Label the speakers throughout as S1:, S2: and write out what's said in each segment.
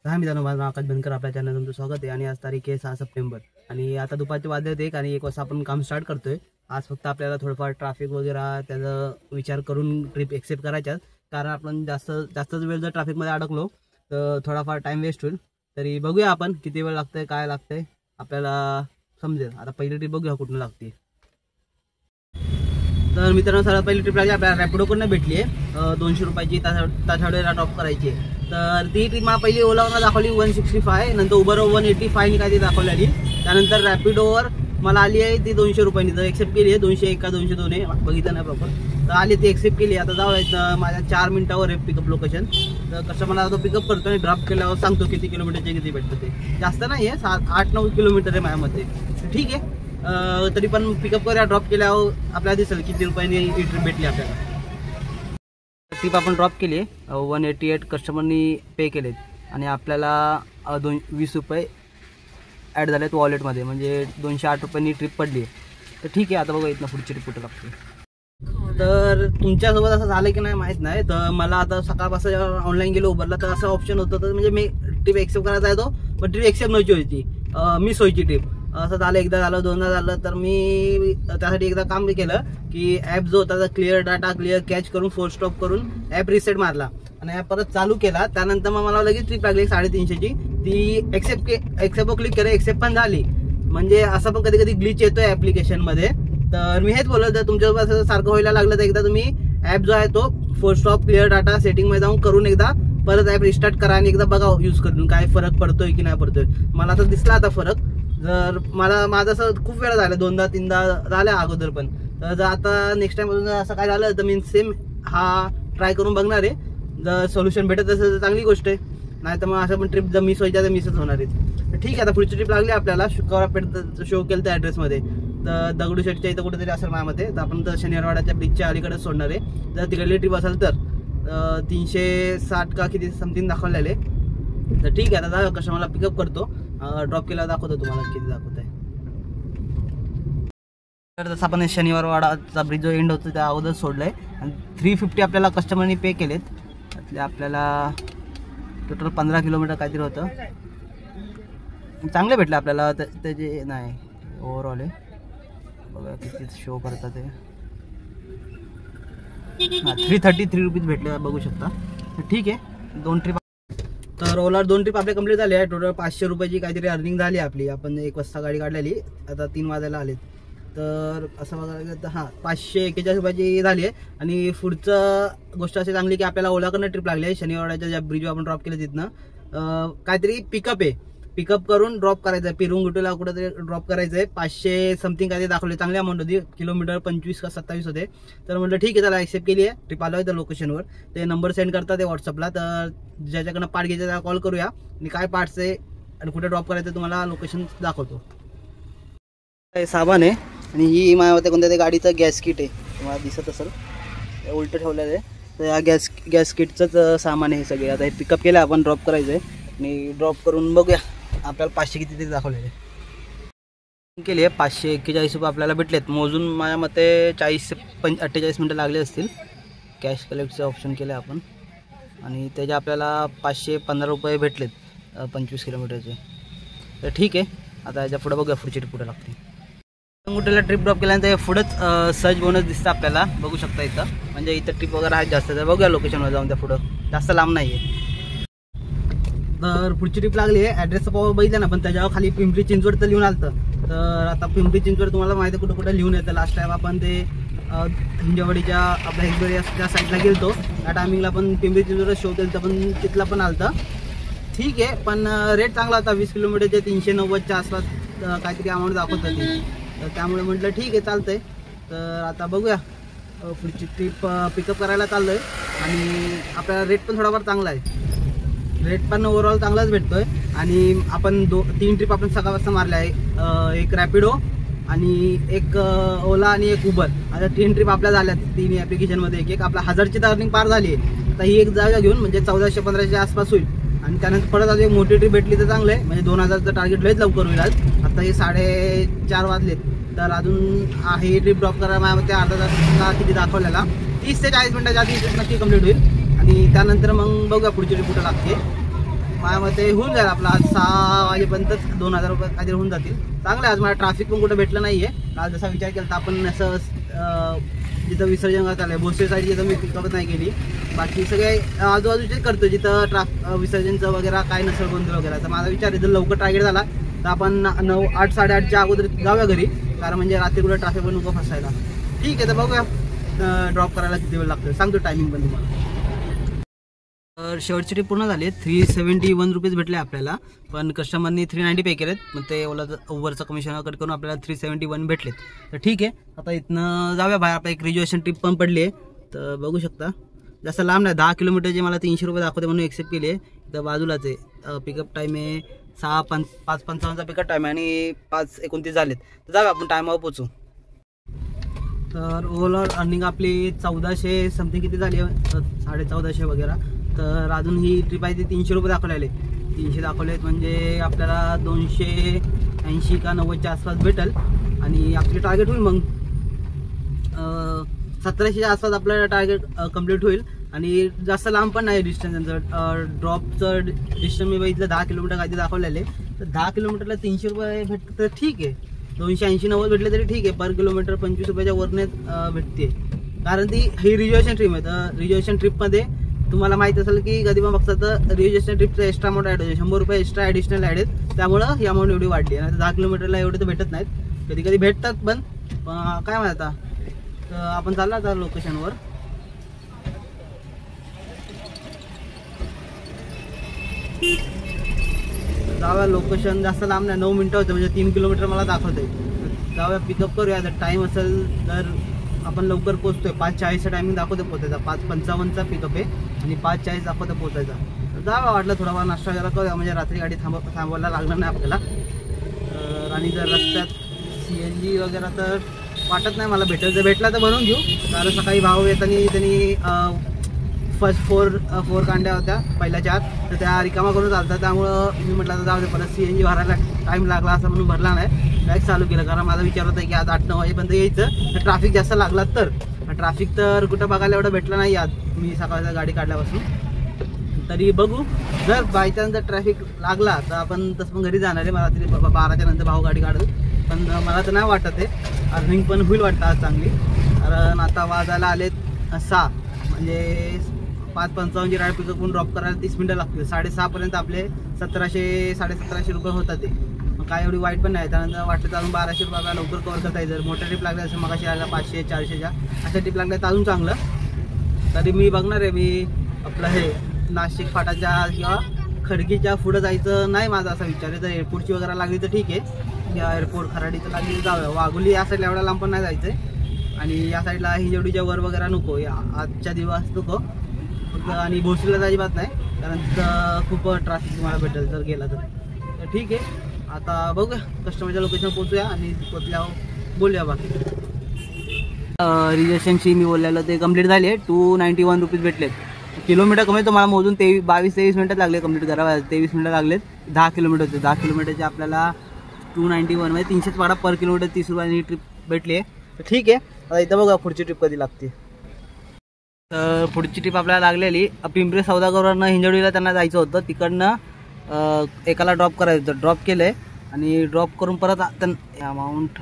S1: हा मित्रांनो, माझं आकाश बनकर, आपल्या चॅनल तुमचं स्वागत आहे. आणि आज तारीख आहे 6 सप्टेंबर आणि आता दुपारचे वाजले होते आणि 1 वाजता आपण काम स्टार्ट करतोय. आज फक्त आपल्याला थोडंफार ट्रॅफिक वगैरे त्याचा विचार करून ट्रिप एक्सेप्ट करायच्या, कारण आपण जास्तच वेळ जर ट्रॅफिकमध्ये अडकलो तर थोडाफार टाइम वेस्ट होईल. तरी बघूया आपण किती वेळ लागतंय, काय लागतंय आपल्याला समजेल. आता पहिली ट्रिप बघूया कुठून लागते. तर मित्रांनो, सर्वात पहिली ट्रिप लागली आपल्याला रॅपिडोकडनं भेटली आहे 200 रुपयाची तासावडेला ड्रॉप करायची. तर ती ट्रिप मला पहिली ओलावरनं दाखवली 165, नंतर उबरवर 185 काय ती दाखवली. त्यानंतर रॅपिडोवर मला आली आहे ती 200 रुपयांनी. तर एक्सेप्ट केली आहे. 201 का 202 आहे बघितलं नाही प्रॉपर, तर आली ती एक्सेप्ट केली. आता जाऊया, माझ्या 4 मिनिटावर आहे पिकअप लोकेशन. तर कस्टमरला तो पिकअप करतो आणि ड्रॉप केल्यावर सांगतो किती किलोमीटरचे किती भेटतं. ते जास्त नाही आहे, 8-9 किलोमीटर आहे माझ्यामध्ये. ठीक आहे, तरी पण पिकअप करूया. ड्रॉप केल्यावर आपल्याला दिसेल किती रुपयांनी ही ट्रिप भेटली आपल्याला. ट्रिप आपण ड्रॉप केली आहे 188 कस्टमरनी पे केलेत आणि आपल्याला 20 रुपये ॲड झालेत वॉलेटमध्ये, म्हणजे 208 रुपयांनी ट्रिप पडली आहे. तर ठीक आहे, आता बघा इथनं पुढची ट्रिप कुठं लागते. तर तुमच्यासोबत असं झालं की नाही माहीत नाही. तर मला आता सकाळपासून ऑनलाईन गेलो उबरला, तर असं ऑप्शन होतं. तर म्हणजे मी ट्रिप एक्सेप्ट करायचा आहे तो, पण ट्रिप एक्सेप्ट नव्हती व्हायची, मिस व्हायची ट्रिप. असं झालं, एकदा झालं, दोनदा झालं. तर मी त्यासाठी एकदा काम केलं की ॲप जो होता त्याचा क्लिअर डाटा, क्लिअर कॅच करून, फोर्स स्टॉप करून ॲप रिसेट मारला आणि ॲप परत चालू केला. त्यानंतर मग मला लगेच ट्रिप लागली 350ची. ती एक्सेप्ट क्लिक केलं, एक्सेप्ट पण झाली. म्हणजे असं पण कधी कधी ग्लिच येतोय ॲप्लिकेशनमध्ये. तर मी हेच बोललो, तर तुमच्यासोबत असं सारखं व्हायला लागलं तर एकदा तुम्ही ॲप जो आहे तो फोर्स स्टॉप, क्लिअर डाटा, सेटिंगमध्ये जाऊन करून एकदा परत ॲप रिस्टार्ट करा आणि एकदा बघा यूज करून काय फरक पडतोय की नाही पडतोय. मला तर दिसला आता फरक. जर माझं असं खूप वेळा झालं, 2दा-3दा झालं अगोदर पण. तर जर आता नेक्स्ट टाइम असं काय झालं तर मी सेम हा ट्राय करून बघणार आहे. जर सोल्युशन भेटत असेल तर चांगली गोष्ट आहे, नाही तर मग असं पण ट्रिप जर मिस व्हायच्या तर मिसच होणार आहे. ठीक आहे, आता पुढची ट्रिप लागली आपल्याला शुक्रवारपेठ शो केलं त्या ॲड्रेसमध्ये. तर दगडूशेठच्या इथं कुठेतरी असेल माझ्यामध्ये. तर आपण तर शनिवारवाड्याच्या ब्रिजच्या अलीकडेच सोडणार आहे. जर तिकडली ट्रिप असेल तर 360 का किती समथिंग दाखवलेले. तर ठीक आहे, आता कसं मला पिकअप करतो, ड्रॉप केला दाखवतो तुम्हाला किती दाखवत आहे. तर तसं आपण शनिवारवाडाचा ब्रिज जो एंड होतो त्या अगोदर सोडलाय आणि 350 आपल्याला कस्टमरनी पे केलेत. त्यातले आपल्याला टोटल 15 किलोमीटर काहीतरी होतं. चांगले भेटले आपल्याला त्याचे. नाही, ओव्हरऑल आहे बघा किती शो करतात ते. 333 रुपीज भेटले बघू शकता. तर ठीक आहे, 2 ट्रिप. तर ओला 2 ट्रिप आपले कंप्लीट झाले आहे. टोटल 500 रुपयाची काहीतरी अर्निंग झाली आपली. आपण 1 वाजता गाडी काढलेली, आता 3 वाजायला आलेत. तर असं बघायला गेलं तर 541 रुपयाची झाली आहे. आणि पुढचं गोष्ट अशी चांगली की आपल्याला ओलाकडनं ट्रिप लागली आहे. शनिवारवाड्याच्या ज्या ब्रिजवर आपण ड्रॉप केलं तिथनं काहीतरी पिकअप आहे, पिकअप करून ड्रॉप करायचं आहे. पिरुंगुटीला कुठेतरी ड्रॉप करायचं आहे. 500 समथिंग काहीतरी दाखवले, चांगली अमाऊंट होती. किलोमीटर 25 का 27 होते. तर म्हटलं ठीक आहे, त्याला एक्सेप्ट केली आहे. ट्रिप आलो आहे तर लोकेशनवर ते नंबर सेंड करतात ते व्हॉट्सअपला. तर ज्याच्याकडनं पार्ट घ्यायचा त्याला कॉल करूया आणि काय पार्ट्स आहे आणि कुठे ड्रॉप करायचं तुम्हाला लोकेशन दाखवतो. हे साबण आहे आणि ही माझ्या कोणत्या गाडीचं गॅस किट आहे, तुम्हाला दिसत असेल उलटं ठेवलेलं आहे. तर या गॅस किटचंच सामान आहे सगळे. आता हे पिकअप केलं आपण, ड्रॉप करायचं आहे आणि ड्रॉप करून बघूया आपल्याला 500 किती तरी दाखवलेले केली आहे. 541 रुपये आपल्याला भेटलेत. मोजून माझ्या मते 40 ते 48 मिनटं लागले असतील. कॅश कलेक्टचं ऑप्शन केलं आपण आणि त्याचे आपल्याला 515 रुपये भेटलेत 25 किलोमीटरचे. तर ठीक आहे, आता याच्या पुढे बघूया पुढची ट्रिप कुठे लागते. कुठेला ट्रिप ड्रॉप केल्यानंतर पुढंच सर्च बोनस दिसतं आपल्याला, बघू शकता इथं. म्हणजे इथं ट्रिप वगैरे आहेत जास्त. तर बघूया लोकेशनवर जाऊन त्या पुढं, जास्त लांब नाही आहे. तर पुढची ट्रिप लागली आहे. ॲड्रेसचा पावर बघितलं ना, पण त्याच्यावर खाली पिंपरी चिंचवड तर लिहून आलं. तर आता पिंपरी चिंचवड तुम्हाला माहिती आहे कुठं कुठं लिहून येतं. लास्ट टाइम आपण ते हिंजवडीच्या आपल्या हिंजवडीच्या साईडला गेलो, त्या टायमिंगला पण पिंपरी चिंचवड शो केलं, तर पण तिथला पण आलं. ठीक आहे, पण रेट चांगला होता. 20 किलोमीटरचे 390च्या आसपास काहीतरी अमाऊंट दाखवत होती. तर त्यामुळे म्हटलं ठीक आहे, चालतंय. तर आता बघूया पुढची ट्रिप पिकअप करायला चाललो आहे आणि आपल्याला रेट पण थोडाफार चांगला आहे. रेट पण ओव्हरऑल चांगलाच भेटतोय. आणि आपण 3 ट्रिप आपण सकाळ वाजता मारल्या आहे. एक रॅपिडो आणि एक ओला आणि एक उबर. आता 3 ट्रिप आपल्या झाल्या 3 ॲप्लिकेशनमध्ये. एक आपला 1000ची तर अर्निंग पार झाली आहे. आता ही एक जागा घेऊन म्हणजे 1400-1500 आसपास होईल. आणि त्यानंतर परत अजून एक मोठी ट्रिप भेटली तर चांगलं आहे, म्हणजे 2000चं टार्गेट लयच लवकर होईल. आज आता हे 4:30 वाजलेत. तर अजून ही ट्रिप ड्रॉप करायला माझ्यामध्ये अर्धा तास किती दाखवलेला, 30 ते 40 मिनिटाच्या आधी नक्की कंप्लीट होईल. आणि त्यानंतर मग बघूया पुढची ट्रिप कुठं लागते. माझ्या मते होऊन जाईल आपला आज 6 वाजेपर्यंत 2000 रुपये काहीतरी होऊन जातील. चांगलं आहे. आज मला ट्रॅफिक पण कुठं भेटलं नाही आहे. काल जसा विचार केला तर आपण असं जिथं विसर्जन करत आलं आहे भोसरी साईड जिथं मी पिकअप नाही केली, बाकी सगळे आजूबाजूचेच करतो जिथं विसर्जनचं वगैरे काय नसेल गोंधळ वगैरे. तर माझा विचार जर लवकर टार्गेट झाला तर आपण 9, 8, 8:30च्या अगोदर जाऊया घरी, कारण म्हणजे रात्री कुठं ट्रॅफिक पण नको फसायला. ठीक आहे, तर बघूया ड्रॉप करायला किती वेळ लागतो, सांगतो टायमिंग पण तुम्हाला. तर शेवटची ट्रिप पूर्ण झाली. 371 रुपीज भेटले आपल्याला, पण कस्टमरनी 390 पे केलेत. मग ते ओव्हरचं कमिशन कट करून आपल्याला 371 भेटलेत. तर ठीक आहे, आता इथनं जाऊया बाहेर. आपल्या एक रिजर्वेशन ट्रिप पण पडली आहे, तर बघू शकता. जास्त लांब नाही, 10 किलोमीटरचे मला 300 रुपये दाखवते म्हणून एक्सेप्ट केले. तर बाजूलाच आहे. पिकअप टाईम आहे 5:55चा पिकअप टाईम आहे आणि 5:29 झालेत. तर जाऊया आपण टायमावर पोचू. तर ओव्हरऑल अर्निंग आपली 1400 समथिंग किती झाली, 1450 वगैरे. तर अजून ही ट्रिप आहे ती 300 रुपये दाखवलेले. 300 दाखवलेत म्हणजे आपल्याला 280 का 90च्या आसपास भेटेल आणि आपले टार्गेट होईल मग 1700च्या आसपास आपलं टार्गेट कंप्लीट होईल. आणि जास्त लांब पण नाही डिस्टन्स. त्यांचं ड्रॉपचं डिस्टन्स मी बघितलं 10 किलोमीटर काहीतरी दाखवलेले. तर 10 किलोमीटरला 300 रुपये भेटतं तर ठीक आहे. 280-90 भेटले तरी ठीक आहे. पर किलोमीटर 25 रुपयाच्या वरने भेटते, कारण ती ही रिजर्वेशन ट्रिप आहे. तर रिजर्वेशन ट्रिपमध्ये तुम्हाला माहीत असेल की कधी पण बघता तर रिजर्वेशन ट्रिपचं एक्स्ट्रा अमाऊंट ॲड होते. 100 रुपये एक्स्ट्रा ॲडिशनल ॲड आहेत, त्यामुळं ही अमाऊंट एवढी वाढली आहे. 10 किलोमीटरला एवढे तर भेटत नाहीत, कधी कधी भेटतात पण काय माहिती. आता तर आपण चाललो आता लोकेशनवर. जाऊया, लोकेशन जास्त लांब नाही, 9 मिनटं होते म्हणजे 3 किलोमीटर मला दाखवते. जाऊया, पिकअप करूया. जर टाईम असेल तर आपण लवकर पोहोचतोय. 5:40चा टायमिंग दाखवते पोचायचा. 5:55चा पिकअप आहे आणि 5:40 दाखवते पोचायचा. तर जावा, वाटलं थोडाफार नाश्ता वगैरे करूया, म्हणजे रात्री गाडी थांबवायला लागणार नाही आपल्याला. आणि जर रस्त्यात CNG वगैरे तर वाटत नाही मला भेटेल. जर भेटला तर बनवून घेऊ, कारण सकाळी भाऊ येताना त्यांनी फर्स्ट 4 कांड्या होत्या पहिल्या 4, तर त्या रिकामा करून चालतात. त्यामुळं मी म्हटलं तर जाऊ दे, परत CNG भरायला टाईम लागला असं म्हणून भरला नाही, डायरेक्ट चालू केलं. कारण माझा विचार होता की आज 8-9 वाजेपर्यंत यायचं, तर ट्रॅफिक जास्त लागला. तर ट्रॅफिक तर कुठं बघायला एवढं भेटलं नाही आज मी सकाळच्या गाडी काढल्यापासून. तरी बघू, जर बायचान्स जर ट्रॅफिक लागला तर आपण तसं पण घरी जाणार आहे. मला तरी 12च्या नंतर भाऊ गाडी काढेल, पण मला तर नाही वाटत आहे. अर्निंग पण होईल वाटतं आज चांगली, कारण आता वाजायला आलेत 6, म्हणजे 5:55ची राईड पिकअप करून ड्रॉप करायला 30 मिनटं लागतील. 6:30पर्यंत आपले 1700-1750 रुपये होतात ते. मग काय एवढी वाईट पण नाही. त्यानंतर वाटतं अजून 1200 रुपये आपल्याला लवकर कवर करता येईल. जर मोठ्या ट्रिप लागल्या असं मग यायला 500-400च्या अशा ट्रिप लागल्या तर अजून चांगलं. तरी मी बघणार आहे, मी आपलं हे नाशिक फाटाच्या किंवा खडकीच्या पुढं जायचं नाही माझा असा विचार आहे. तर एअरपोर्टची वगैरे लागली तर ठीक आहे, या एअरपोर्ट खराडीचं लागली तर जाऊया. वाघोली या साईडला एवढा लांब पण नाही जायचं आहे, आणि या साईडला हिंजवडीच्या वर वगैरे नको, आजच्या दिवस नको. आणि भोसरीला जायची बात नाही, कारण तिथं खूप ट्रॅफिक तुम्हाला भेटेल जर गेला तर ठीक आहे. आता बघूया, कस्टमरच्या लोकेशन पोचूया आणि पोचल्यावर बोलूया बाकी. रिजर्वेशनची मी बोललेलं ते कंप्लीट झाली आहे. 291 रुपीज भेटलेत. किलोमीटर कमी तो मला मोजून 22-23 मिनटात लागले कंप्लीट करायला. 23 मिनटं लागलेत. 10 किलोमीटर होते. 10 किलोमीटरचे आपल्याला 291 म्हणजे 300 वाडा पर किलोमीटर 30 रुपयांनी ट्रिप भेटली आहे. तर ठीक आहे, आता इथं बघा पुढची ट्रिप कधी लागते. तर पुढची ट्रिप आपल्याला लागलेली पिंपरी सौदागरवरनं हिंजवडीला त्यांना जायचं होतं. तिकडनं एकाला ड्रॉप करायचं होतं. ड्रॉप केलं आहे आणि ड्रॉप करून परत अमाऊंट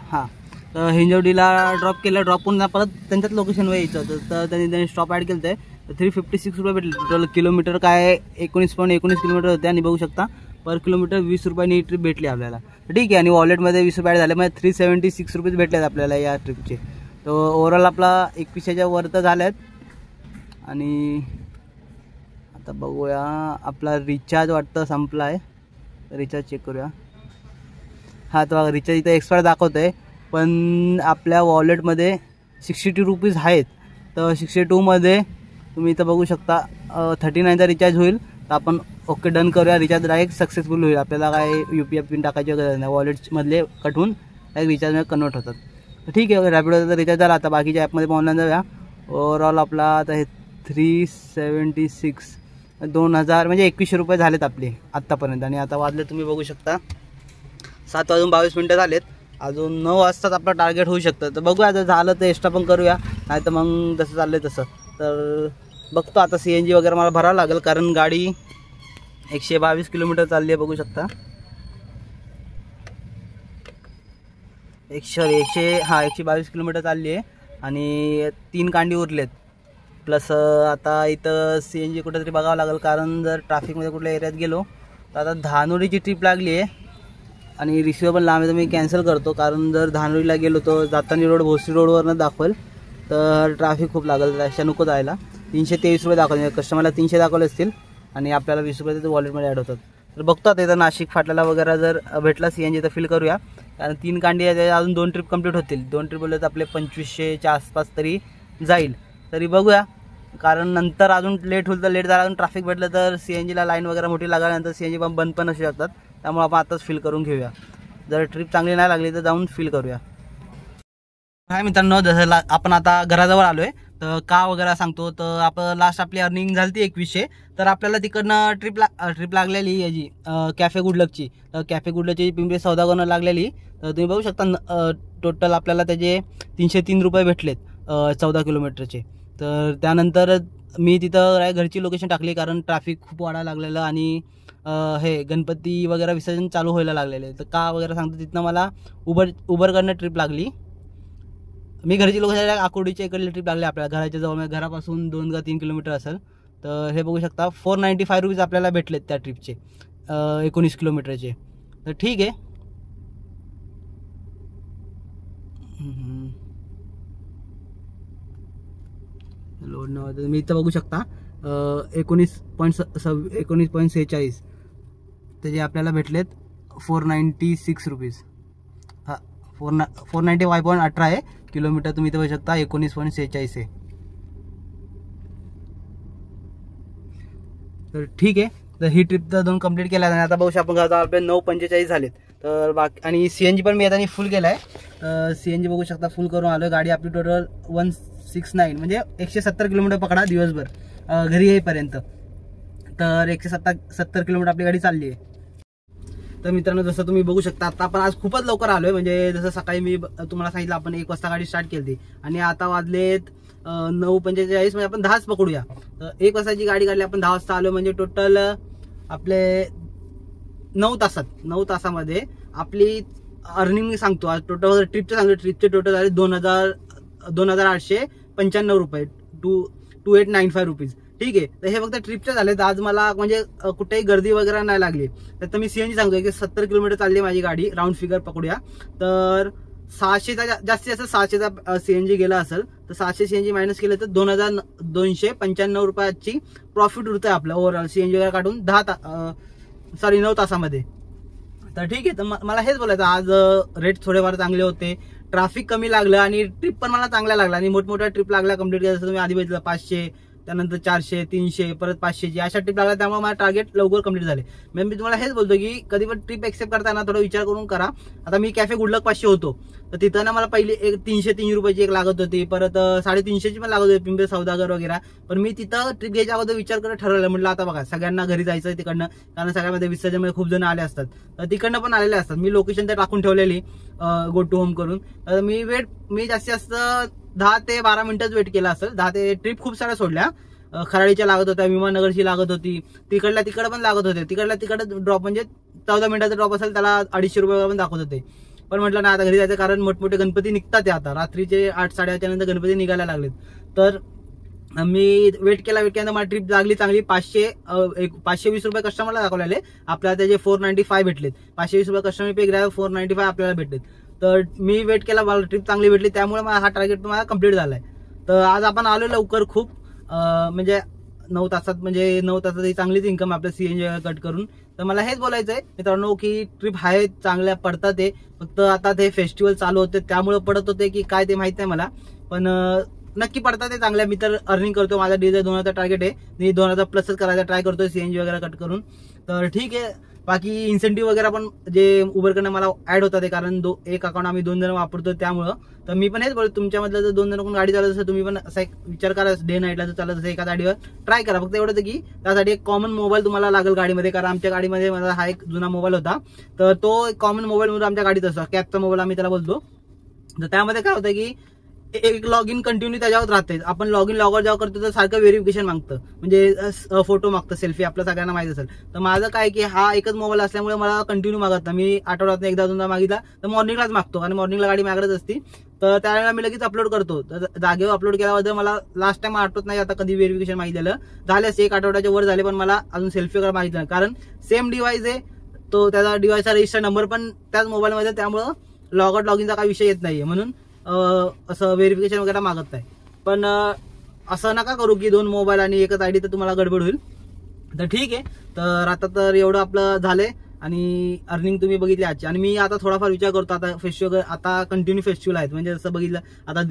S1: तर हिंजवडीला ड्रॉप केलं. ड्रॉप करून परत त्यांच्याच लोकेशनवर यायचं होतं. तर त्यांनी स्टॉप ॲड केलं आहे. 356 रुपये भेटले. टोटल किलोमीटर काय 19.19 किलोमीटर होते. आणि बघू शकता पर किलोमीटर 20 रुपयांनी ट्रिप भेटली आपल्याला. ठीक आहे, आणि वॉलेटमध्ये 20 रुपये ॲड झाले, म्हणजे 376 रुपीज भेटलेत आपल्याला या ट्रिपचे. तर ओव्हरऑल आपला 2100च्या वर तर झाले आहेत. आणि आता बघूया, आपला रिचार्ज वाटतं संपला आहे. रिचार्ज चेक करूया. हां, तर रिचार्ज इथं एक्सपायर दाखवत आहे, पण आपल्या वॉलेटमध्ये 62 रुपीज आहेत. तर 62मध्ये तुम्ही इथं बघू शकता 39चा रिचार्ज होईल. तर आपण ओके डन करूया. रिचार्ज डायरेक्ट सक्सेसफुल होईल. आपल्याला काय UPI पिन टाकायची गरज नाही. वॉलेट्समधले कटवून डायरेक्ट रिचार्जमध्ये कन्वर्ट होतात. तर ठीक आहे, रॅपिडोचा रिचार्ज झाला. आता बाकीच्या ॲपमध्ये ऑनलाईन जाऊया. ओव्हरऑल आपला आता हे 376 2000 म्हणजे 2100 रुपये झालेत आपले आत्तापर्यंत. आणि आता वाजले तुम्ही बघू शकता 7:22 झालेत. अजून 9 वाजताच आपलं टार्गेट होऊ शकतं. तर बघूया, जर झालं तर एक्स्ट्रा पण करूया, नाही तर मग जसं चाललं आहे तसं. तर बघतो आता CNG वगैरे मला भरावं लागेल, कारण गाडी 122 किलोमीटर चालली आहे बघू शकता. 122 किलोमीटर चालली आहे आणि 3 कांडी उरलेत. प्लस आता इथं CNG कुठेतरी बघावं लागेल, कारण जर ट्रॅफिकमध्ये कुठल्या एरियात गेलो तर आता धानोरीची ट्रिप लागली आहे आणि रिसिव्ह पण लांब आहे तर मी कॅन्सल करतो, कारण जर धानोरीला गेलो तर जाताना रोड भोसरी रोडवरनं दाखवेल तर ट्रॅफिक खूप लागेल, त्याच्या नको जायला. 323 रुपये दाखवले, कस्टमरला 300 दाखवले असतील आणि आपल्याला 20 रुपये ते वॉलेटमध्ये ॲड होतात. तर बघतो आता इथं नाशिक फाटल्याला वगैरे जर भेटला CNG तर फिल करूया, कारण 3 कांडी आहे, अजून 2 ट्रिप कंप्लीट होतील. 2 ट्रिप बोलले तर आपले 2500च्या आसपास तरी जाईल. तरी बघूया, कारण नंतर अजून लेट होईल तर लेट झाला, अजून ट्रॅफिक भेटलं तर CNGला लाईन वगैरे मोठी लागल्यानंतर CNG पंप बंद पण असू शकतात. त्यामुळे आपण आताच फिल करून घेऊया, जर ट्रिप चांगली नाही लागली तर जाऊन फिल करूया. हाय मित्रांनो, जसं आपण आता घराजवळ आलो आहे तर का वगैरे सांगतो. तर आपण लास्ट आपली अर्निंग झाली ती 2100, तर आपल्याला तिकडनं ट्रिप लागलेली याची कॅफे गुडलकची. तर कॅफे गुडलकची पिंपरी सौदागरनं लागलेली. तर तुम्ही बघू शकता टोटल आपल्याला त्याचे 303 रुपये भेटलेत 14 किलोमीटरचे. तर त्यानंतर मी तिथं घरची लोकेशन टाकली, कारण ट्रॅफिक खूप वाढायला लागलेलं आणि हे गणपती वगैरे विसर्जन चालू व्हायला लागलेले. तर का वगैरे सांगतो, तिथनं मला उबरकडनं ट्रिप लागली. मी घरची लोकेशन आकुर्डीच्या इकडली ट्रिप लागली आपल्याला घराच्या जवळ, घरापासून 2 का 3 किलोमीटर असेल. तर हे बघू शकता 495 रुपीज आपल्याला भेटलेत त्या ट्रिपचे 19 किलोमीटरचे. तर ठीक आहे. लोड न मी इथं बघू शकता 19.46 त्याचे आपल्याला भेटलेत 496 रुपीज. हां 495.18 आहे किलोमीटर. तुम्ही इथं बघू शकता 19.46 आहे. तर ठीक आहे. तर ही ट्रिप तर 2 कंप्लीट केल्या आणि आता बघू शकता आपण आपले 9:45 झालेत. तर बाकी आणि CNG पण मी आता फुल केला आहे. CNG बघू शकता फुल करून आलो. गाडी आपली टोटल 169 म्हणजे 170 किलोमीटर पकडा दिवसभर घरी येईपर्यंत. तर 170 किलोमीटर आपली गाडी चालली आहे. तर मित्रांनो, जसं तुम्ही बघू शकता आता आपण आज खूपच लवकर आलोय. म्हणजे जसं सकाळी मी तुम्हाला सांगितलं आपण 1 वाजता गाडी स्टार्ट केली आणि आता वाजलेत 9:45 म्हणजे आपण 10च पकडूया. तर 1 वाजताची गाडी काढली आपण 10 वाजता आलो, म्हणजे टोटल आपले 9 तासामध्ये आपली अर्निंग सांगतो. आज टोटल ट्रिपचे टोटल झाले 2,895 रुपये 2895 रुपीज. ठीक आहे. तर हे फक्त ट्रिपचे झाले. तर आज मला म्हणजे कुठेही गर्दी वगैरे नाही लागली. तर मी CNG सांगतोय की 70 किलोमीटर चालली माझी गाडी, राऊंड फिगर पकडूया. तर 600चा जास्तीत जास्त 600चा CNG गेला असेल तर 600 CNG मायनस केलं तर 2,295 रुपयाची प्रॉफिट उरतंय आपलं ओव्हरऑल CNG वगैरे काढून 9 तासामध्ये. तर ठीक आहे. तर मला हेच बोलायचं, आज रेट थोडेफार चांगले होते, ट्रॅफिक कमी लागलं आणि ट्रिप पण मला चांगला लागला आणि मोठमोठ्या ट्रिप लागल्या कंप्लीट केल्या. जसं तुम्ही आधी बघितलं 500, त्यानंतर 400, 300, परत 500ची अशा ट्रिप लागल्या. त्यामुळे मला टार्गेट लवकर कंप्लीट झाले. मी तुम्हाला हेच बोलतो की कधी पण ट्रिप एक्सेप्ट करताना थोडा विचार करून करा. आता मी कॅफे गुडलक 500 होतो, तर तिथं ना मला पहिली 303 रुपयाची एक लागत होती, परत 350ची पण लागत होती पिंपरी सौदागर वगैरे. पण मी तिथं ट्रिप घ्यायच्या अगोदर विचार करत ठरवलं, म्हटलं आता बघा सगळ्यांना घरी जायचं तिकडनं, कारण सगळ्यामध्ये विसर्जनमध्ये खूप जण आले असतात, तर तिकडनं पण आलेले असतात. मी लोकेशन तर टाकून ठेवलेली गो टू होम करून. तर मी जास्तीत जास्त 10 ते 12 मिनिटच वेट केला असेल. 10 ते ट्रिप खूप साऱ्या सोडल्या. खराडीच्या लागत होत्या, विमाननगरची लागत होती, तिकडे पण लागत होते. तिकडे ड्रॉप म्हणजे 14 मिनिटाचा ड्रॉप असेल त्याला 250 रुपये पण दाखवत होते. पण म्हटलं ना आता घरी जायचं, कारण मोठमोठे गणपती निघतात ते आता रात्रीचे 8-8:30 नंतर गणपती निघायला लागलेत. तर मी वेट केल्यानंतर मला ट्रिप लागली चांगली. 520 रुपये कस्टमरला दाखवलेले, आपल्याला त्याचे 495 भेटलेत. 520 रुपये कस्टमर पे केल्यावर 495 आपल्याला भेटलेत. तर मी वेट केला, मला ट्रिप चांगली भेटली, त्यामुळे मला हा टार्गेट मला कम्प्लीट झालाय. तर आज आपण आलो लवकर खूप, म्हणजे 9 तासात, म्हणजे 9 तासात ही चांगलीच इन्कम आपल्या CNG कट करून. तर मला हेच बोलायचं आहे मित्रांनो की ट्रिप आहे चांगल्या पडतात ते, फक्त आता ते फेस्टिवल चालू होते त्यामुळे पडत होते की काय ते माहित नाही मला, पण नक्की पडतात ते चांगल्या. मी तर अर्निंग करतो, माझा डिझेल 2000 टार्गेट आहे, मी 2000 प्लसच करायचा ट्राय करतोय CNG वगैरे कट करून. तर ठीक आहे. बाकी इन्सेंटिव्ह वगैरे पण जे उबरकडनं मला ऍड होतात ते, कारण एक अकाउंट आम्ही 2 जण वापरतो त्यामुळं. तर मी पण हेच बोलतो, तुमच्यामधलं जर 2 जण कोण गाडी चालत असेल तुम्ही पण असा एक विचार करा, डे नाईटला जर चालत असेल एका गाडीवर ट्राय करा. फक्त एवढंच की त्यासाठी एक कॉमन मोबाईल तुम्हाला लागेल गाडीमध्ये, कारण आमच्या गाडीमध्ये माझा हा एक जुना मोबाईल होता, तर तो कॉमन मोबाईल म्हणून आमच्या गाडीत असतो, कॅबचा मोबाईल आम्ही त्याला बोलतो. तर त्यामध्ये काय होतं की एक लॉग इन कंटिन्यू त्याच्यावर राहते. आपण लॉग इन लॉगआउट जेव्हा करतो तर सारखं व्हेरिफिकेशन मागतं, म्हणजे फोटो मागतं, सेल्फी आपल्या सगळ्यांना माहित असेल. तर माझं काय की हा एकच मोबाईल असल्यामुळे मला कंटिन्यू मागत नाही. मी आठवड्यात एकदा दोनदा मागितला तर मॉर्निंगलाच मागतो, आणि मॉर्निंगला गाडी मागतच असती. तर त्यावेळेला मी लगेच अपलोड करतो. तर जागेवर अपलोड केल्याबद्दल मला लास्ट टाइम आठवत नाही आता कधी व्हेरिफिकेशन मागितलेलं. झाल्यास एक आठवड्याच्या वर झाले, पण मला अजून सेल्फी वगैरे मागितलं नाही. कारण सेम डिव्हाइस आहे तो, त्याचा डिव्हाइसचा रजिस्टर नंबर पण त्याच मोबाईलमध्ये, त्यामुळं लॉगआउट लॉगिनचा काही विषय येत नाहीये. म्हणून असं व्हेरिफिकेशन वगैरे मागत नाही. पण असं नका करू की 2 मोबाईल आणि एकच आयडी, तर तुम्हाला गडबड होईल. तर ठीक आहे. तर आता तर एवढं आपलं झालंय, आणि अर्निंग तुम्ही बघितली आजची. आणि मी आता थोडाफार विचार करतो, आता फेस्टिवल, आता कंटिन्यू फेस्टिवल आहेत, म्हणजे जसं बघितलं आता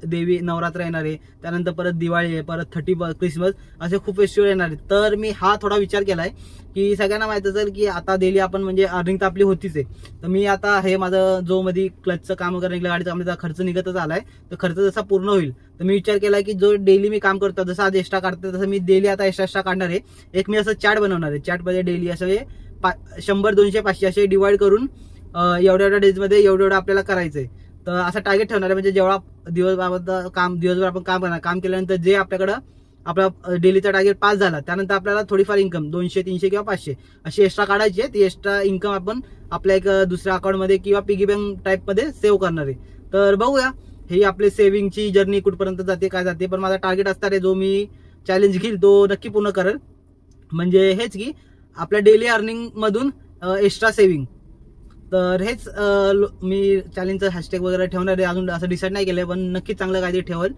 S1: देवी नवरात्र येणार आहे, त्यानंतर परत दिवाळी आहे, परत 30 क्रिसमस, असे खूप फेस्टिवल येणार आहेत. तर मी हा थोडा विचार केलाय की सगळ्यांना माहित असेल की आता डेली आपण म्हणजे अर्निंग तर आपली होतीच आहे. तर मी आता हे माझं जो मध्ये क्लचचं काम वगैरे निघलं, गाडीचा त्याचा खर्च निघतच आलाय. तर खर्च जसा पूर्ण होईल तर मी विचार केलाय की जो डेली मी काम करतो, जसं आज एक्स्ट्रा काढतो तसं मी डेली आता एक्स्ट्रा काढणार आहे. एक मी असं चार्ट बनवणार आहे. चार्टमध्ये डेली असं 100, 200, 500 असे डिवाइड करून एवढ्या डेजमध्ये एवढं आपल्याला करायचंय. तर असं टार्गेट ठेवणार आहे, म्हणजे जेव्हा दिवसभर आपण काम केल्यानंतर जे आपल्याकडं आपला डेलीचा टार्गेट पास झाला, त्यानंतर आपल्याला थोडीफार इन्कम 200, 300 किंवा 500 अशी एक्स्ट्रा काढायची आहे. ती एक्स्ट्रा इन्कम आपण आपल्या एक दुसऱ्या अकाउंटमध्ये किंवा पिगी बँक टाईपमध्ये सेव्ह करणार आहे. तर बघूया ही आपली सेव्हिंगची जर्नी कुठपर्यंत जाते, काय जाते. पण माझा टार्गेट असणार आहे, जो मी चॅलेंज घेईल तो नक्की पूर्ण करेल. म्हणजे हेच की आपल्या डेली अर्निंग मधून एक्स्ट्रा सेव्हिंग. तर हेच मी चॅलेंजचं हॅशटॅग वगैरे ठेवणार आहे. अजून असं डिसाईड नाही केलंय, पण नक्की चांगलं काहीतरी ठेवल.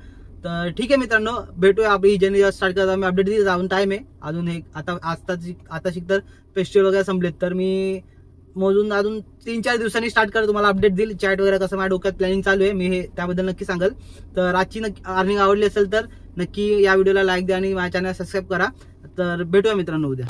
S1: तर ठीक आहे मित्रांनो, भेटूया. आपली जर्नी स्टार्ट करता मी अपडेट दिली, अजून टाइम आहे. अजून हे आता तर फेस्टिवल वगैरे संपलेत, तर मी मोजून अजून 3-4 दिवसांनी स्टार्ट कर, तुम्हाला अपडेट देईल. चॅट वगैरे कसं माझ्या डोक्यात प्लॅनिंग चालू आहे, मी हे त्याबद्दल नक्की सांगेल. तर आजची अर्निंग आवडली असेल तर नक्की या व्हिडिओला लाईक द्या आणि माझ्या चॅनल सबस्क्राईब करा. तर भेटूया मित्रांनो उद्या.